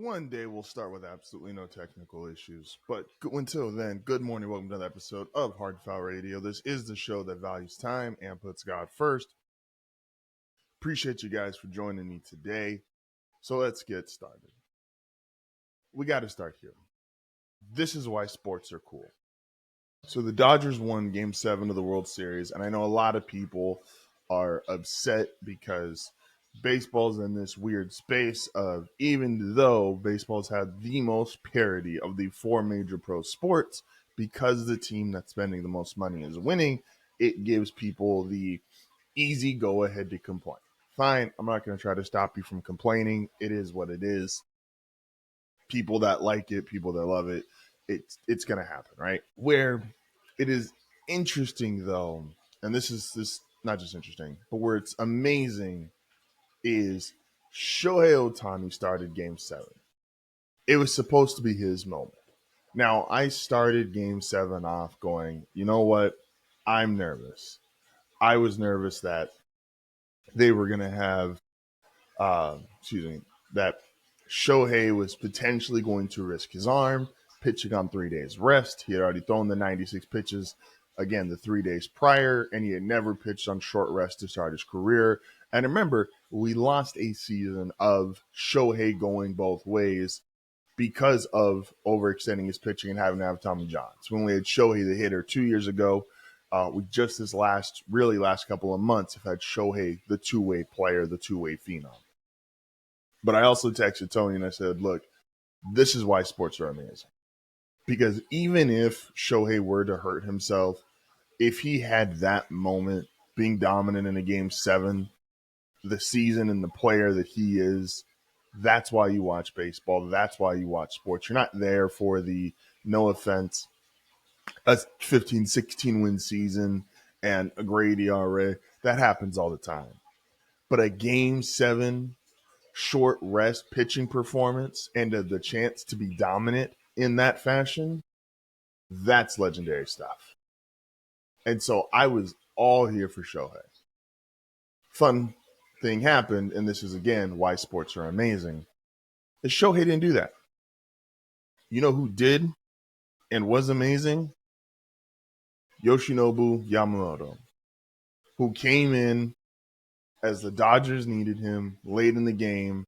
One day we'll start with absolutely no technical issues. But until then, good morning. Welcome to another episode of HardFoul Radio. This is the show that values time and puts God first. Appreciate you guys for joining me today. So let's get started. We got to start here. This is why sports are cool. So the Dodgers won Game 7 of the World Series, and I know a lot of people are upset because baseball's in this weird space of, even though baseball's had the most parity of the four major pro sports, because the team that's spending the most money is winning, it gives people the easy go ahead to complain. Fine, I'm not going to try to stop you from complaining. It is what it is. People that like it, people that love it, it's going to happen, right? Where it is interesting, though, and this is not just interesting, but where it's amazing is Shohei Ohtani started Game 7. It was supposed to be his moment. Now, I started Game 7 off going, you know what? I'm nervous. I was nervous that they were going to have, that Shohei was potentially going to risk his arm, pitching on 3 days rest. He had already thrown the 96 pitches, again, the 3 days prior, and he had never pitched on short rest to start his career. And remember, we lost a season of Shohei going both ways because of overextending his pitching and having to have Tommy John. So when we had Shohei the hitter 2 years ago, we just this last couple of months have had Shohei the two-way player, the two-way phenom. But I also texted Tony and I said, look, this is why sports are amazing. Because even if Shohei were to hurt himself, if he had that moment being dominant in a Game 7, the season and the player that he is, that's why you watch baseball. That's why you watch sports. You're not there for the, no offense, a 15, 16 win season and a great ERA. That happens all the time. But a Game 7 short rest pitching performance and the chance to be dominant in that fashion, that's legendary stuff. And so I was all here for Shohei. Fun thing happened, and this is, again, why sports are amazing, is Shohei didn't do that. You know who did and was amazing? Yoshinobu Yamamoto, who came in as the Dodgers needed him late in the game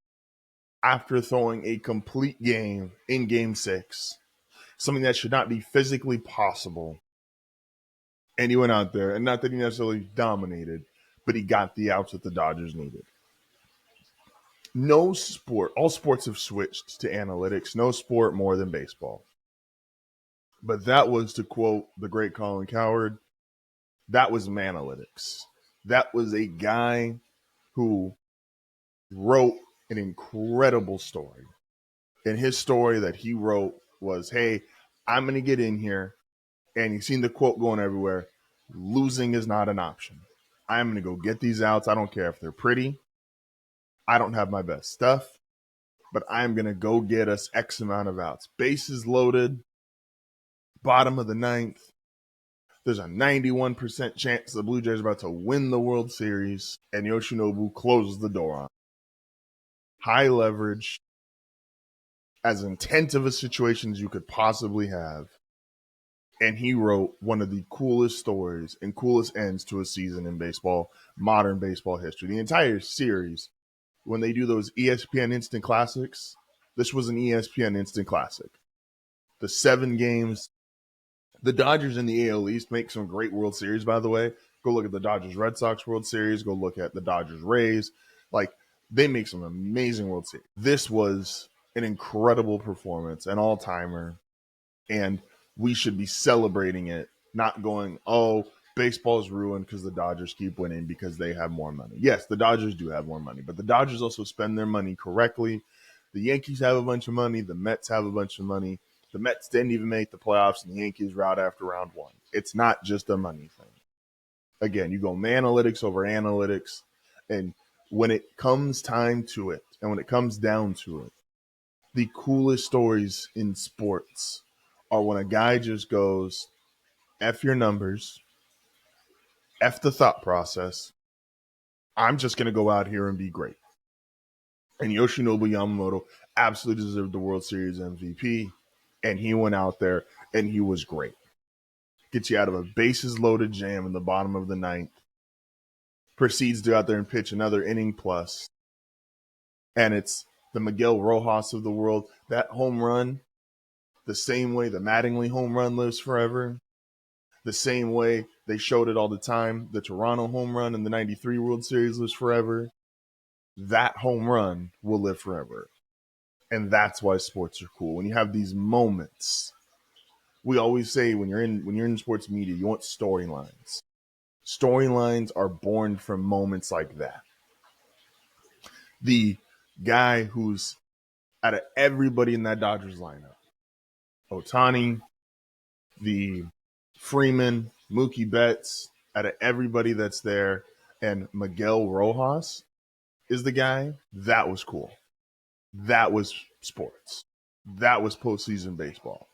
after throwing a complete game in Game 6, something that should not be physically possible. And he went out there, and not that he necessarily dominated, but he got the outs that the Dodgers needed. No sport, all sports have switched to analytics, no sport more than baseball. But that was, to quote the great Colin Cowherd, that was Manalytics. That was a guy who wrote an incredible story. And his story that he wrote was, hey, I'm going to get in here, and you've seen the quote going everywhere, losing is not an option. I'm going to go get these outs. I don't care if they're pretty. I don't have my best stuff, but I'm going to go get us X amount of outs. Bases loaded, bottom of the ninth. There's a 91% chance the Blue Jays are about to win the World Series, and Yoshinobu closes the door on it. High leverage, as intense of a situation as you could possibly have. And he wrote one of the coolest stories and coolest ends to a season in baseball, modern baseball history. The entire series, when they do those ESPN Instant Classics, this was an ESPN Instant Classic. The 7 games, the Dodgers in the AL East make some great World Series, by the way. Go look at the Dodgers-Red Sox World Series. Go look at the Dodgers-Rays. Like, they make some amazing World Series. This was an incredible performance, an all-timer, and we should be celebrating it, not going, oh, baseball's ruined because the Dodgers keep winning because they have more money. Yes, the Dodgers do have more money, but the Dodgers also spend their money correctly. The Yankees have a bunch of money. The Mets have a bunch of money. The Mets didn't even make the playoffs, and the Yankees were out after round 1. It's not just a money thing. Again, you go Manalytics over analytics, and when it comes time to it, and when it comes down to it, the coolest stories in sports are when a guy just goes, F your numbers, F the thought process, I'm just going to go out here and be great. And Yoshinobu Yamamoto absolutely deserved the World Series MVP. And he went out there and he was great. Gets you out of a bases loaded jam in the bottom of the ninth. Proceeds to go out there and pitch another inning plus. And it's the Miguel Rojas of the world. That home run, the same way the Mattingly home run lives forever, the same way they showed it all the time, the Toronto home run in the 93 World Series lives forever. That home run will live forever. And that's why sports are cool. When you have these moments, we always say when you're in sports media, you want storylines. Storylines are born from moments like that. The guy who's out of everybody in that Dodgers lineup, Ohtani, the Freeman, Mookie Betts, out of everybody that's there, and Miguel Rojas is the guy, that was cool. That was sports. That was postseason baseball.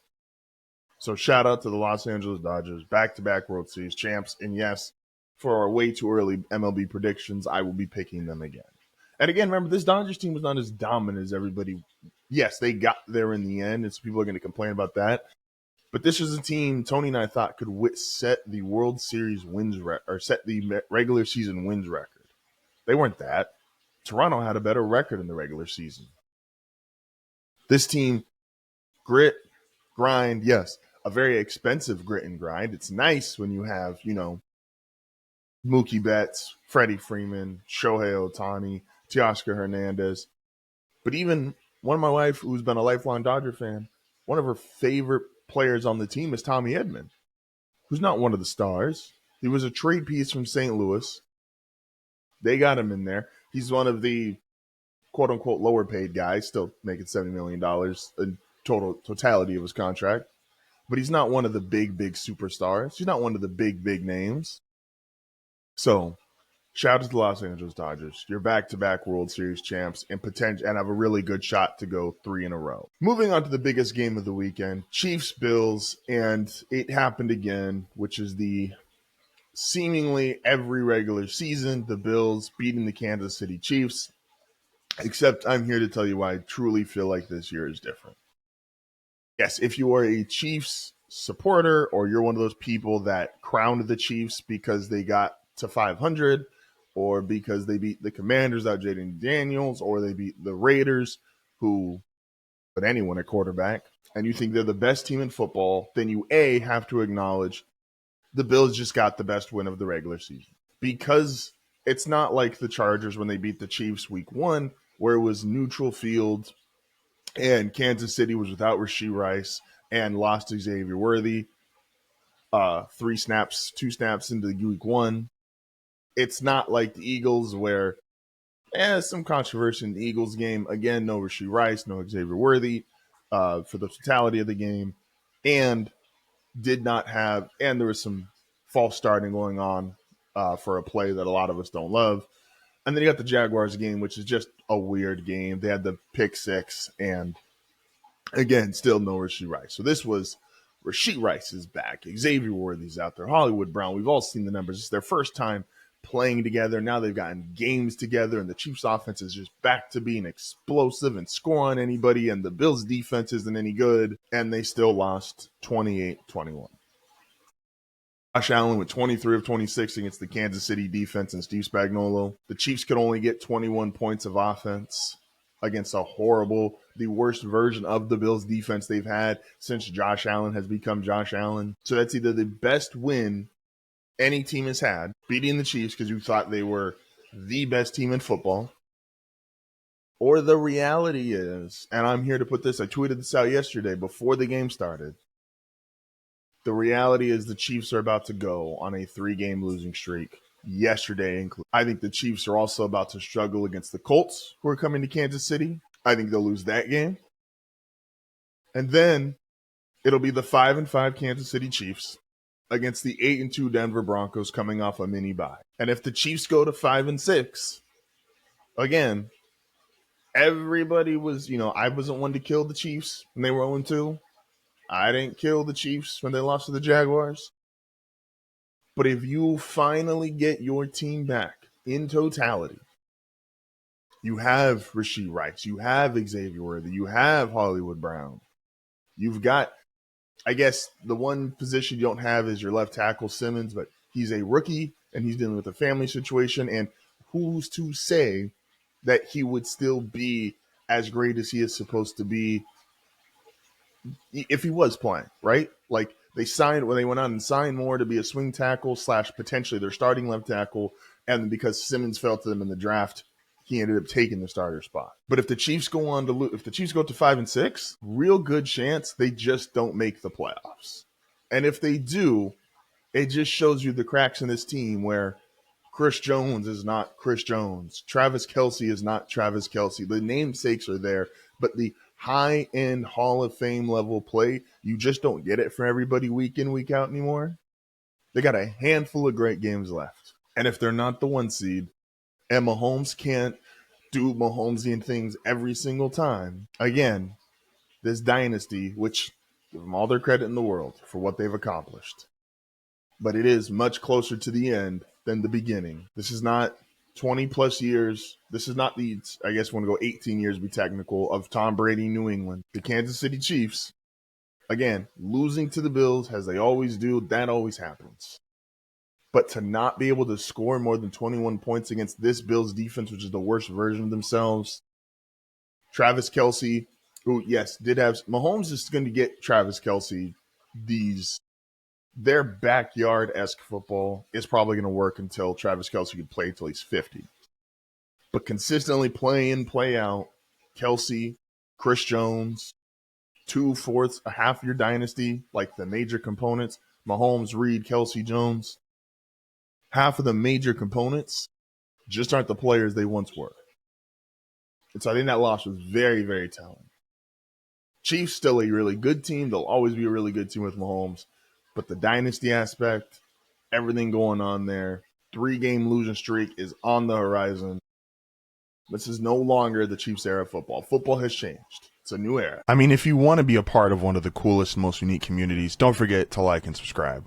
So shout out to the Los Angeles Dodgers, back-to-back World Series champs. And yes, for our way too early MLB predictions, I will be picking them again. And again, remember, this Dodgers team was not as dominant as everybody. Yes, they got there in the end, and so people are going to complain about that. But this was a team Tony and I thought could set the World Series wins or set the regular season wins record. They weren't that. Toronto had a better record in the regular season. This team, grit, grind, yes, a very expensive grit and grind. It's nice when you have, Mookie Betts, Freddie Freeman, Shohei Ohtani, Teoscar Hernandez. But even one of my wife, who's been a lifelong Dodger fan, one of her favorite players on the team is Tommy Edman, who's not one of the stars. He was a trade piece from St. Louis. They got him in there. He's one of the quote-unquote lower-paid guys, still making $70 million in totality of his contract. But he's not one of the big superstars. He's not one of the big names. So, shout out to the Los Angeles Dodgers. You're back-to-back World Series champs and have a really good shot to go 3 in a row. Moving on to the biggest game of the weekend, Chiefs-Bills, and it happened again, which is the seemingly every regular season, the Bills beating the Kansas City Chiefs. Except I'm here to tell you why I truly feel like this year is different. Yes, if you are a Chiefs supporter or you're one of those people that crowned the Chiefs because they got to 500 or because they beat the Commanders out Jaden Daniels or they beat the Raiders who put anyone at quarterback and you think they're the best team in football, then you have to acknowledge the Bills just got the best win of the regular season. Because it's not like the Chargers when they beat the Chiefs week 1 where it was neutral field and Kansas City was without Rashee Rice and lost to Xavier Worthy 2 snaps into week 1. It's not like the Eagles where some controversy in the Eagles game. Again, no Rashee Rice, no Xavier Worthy for the totality of the game. And there was some false starting going on for a play that a lot of us don't love. And then you got the Jaguars game, which is just a weird game. They had the pick 6, and again, still no Rashee Rice. So this was Rashee Rice is back. Xavier Worthy's out there. Hollywood Brown. We've all seen the numbers. It's their first time playing together. Now they've gotten games together, and the Chiefs offense is just back to being explosive and score on anybody, and the Bills defense isn't any good, and they still lost 28-21. Josh Allen with 23 of 26 against the Kansas City defense and Steve Spagnuolo. The Chiefs could only get 21 points of offense against the worst version of the Bills defense they've had since Josh Allen has become Josh Allen. So that's either the best win any team has had, beating the Chiefs because you thought they were the best team in football, or the reality is, and I'm here to put this, I tweeted this out yesterday before the game started, the reality is the Chiefs are about to go on a 3-game losing streak, yesterday included. I think the Chiefs are also about to struggle against the Colts, who are coming to Kansas City. I think they'll lose that game. And then it'll be the 5-5 Kansas City Chiefs against the 8-2 Denver Broncos coming off a mini bye. And if the Chiefs go to 5-6, again, everybody was, I wasn't one to kill the Chiefs when they were 0-2. I didn't kill the Chiefs when they lost to the Jaguars. But if you finally get your team back in totality, You have Rashee Rice. You have Xavier Worthy. You have Hollywood Brown. You've got, I guess, the one position you don't have is your left tackle, Simmons, but he's a rookie and he's dealing with a family situation. And who's to say that he would still be as great as he is supposed to be if he was playing, right? Like they went out and signed Moore to be a swing tackle / potentially their starting left tackle. And because Simmons fell to them in the draft, he ended up taking the starter spot. But if the Chiefs go on to if the Chiefs go to 5-6, real good chance they just don't make the playoffs. And if they do, it just shows you the cracks in this team where Chris Jones is not Chris Jones. Travis Kelce is not Travis Kelce. The namesakes are there, but the high-end Hall of Fame level play, you just don't get it for everybody week in, week out anymore. They got a handful of great games left. And if they're not the 1 seed, and Mahomes can't do Mahomesian things every single time, again, this dynasty, which give them all their credit in the world for what they've accomplished, but it is much closer to the end than the beginning. This is not 20 plus years. This is not the, I guess, want to go 18 years, be technical, of Tom Brady, New England. The Kansas City Chiefs, again, losing to the Bills as they always do, that always happens. But to not be able to score more than 21 points against this Bills defense, which is the worst version of themselves. Travis Kelce, who, yes, did have – Mahomes is going to get Travis Kelce their backyard-esque football is probably going to work until Travis Kelce can play until he's 50. But consistently play in, play out, Kelce, Chris Jones, 2/4, a half your dynasty, like the major components, Mahomes, Reed, Kelce, Jones. Half of the major components just aren't the players they once were. And so I think that loss was very, very telling. Chiefs still a really good team. They'll always be a really good team with Mahomes. But the dynasty aspect, everything going on there, 3-game losing streak is on the horizon. This is no longer the Chiefs era of football. Football has changed. It's a new era. I mean, if you want to be a part of one of the coolest, most unique communities, don't forget to like and subscribe.